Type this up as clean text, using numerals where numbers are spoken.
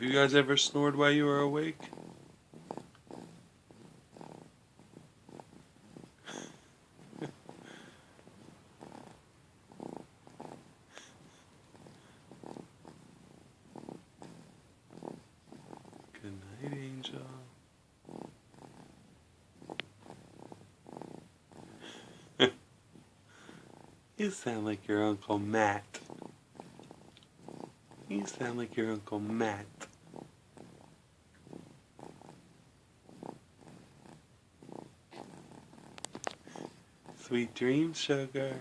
You guys ever snored while you were awake? Good night, Angel. You sound like your Uncle Matt. You sound like your Uncle Matt. Sweet dreams, sugar.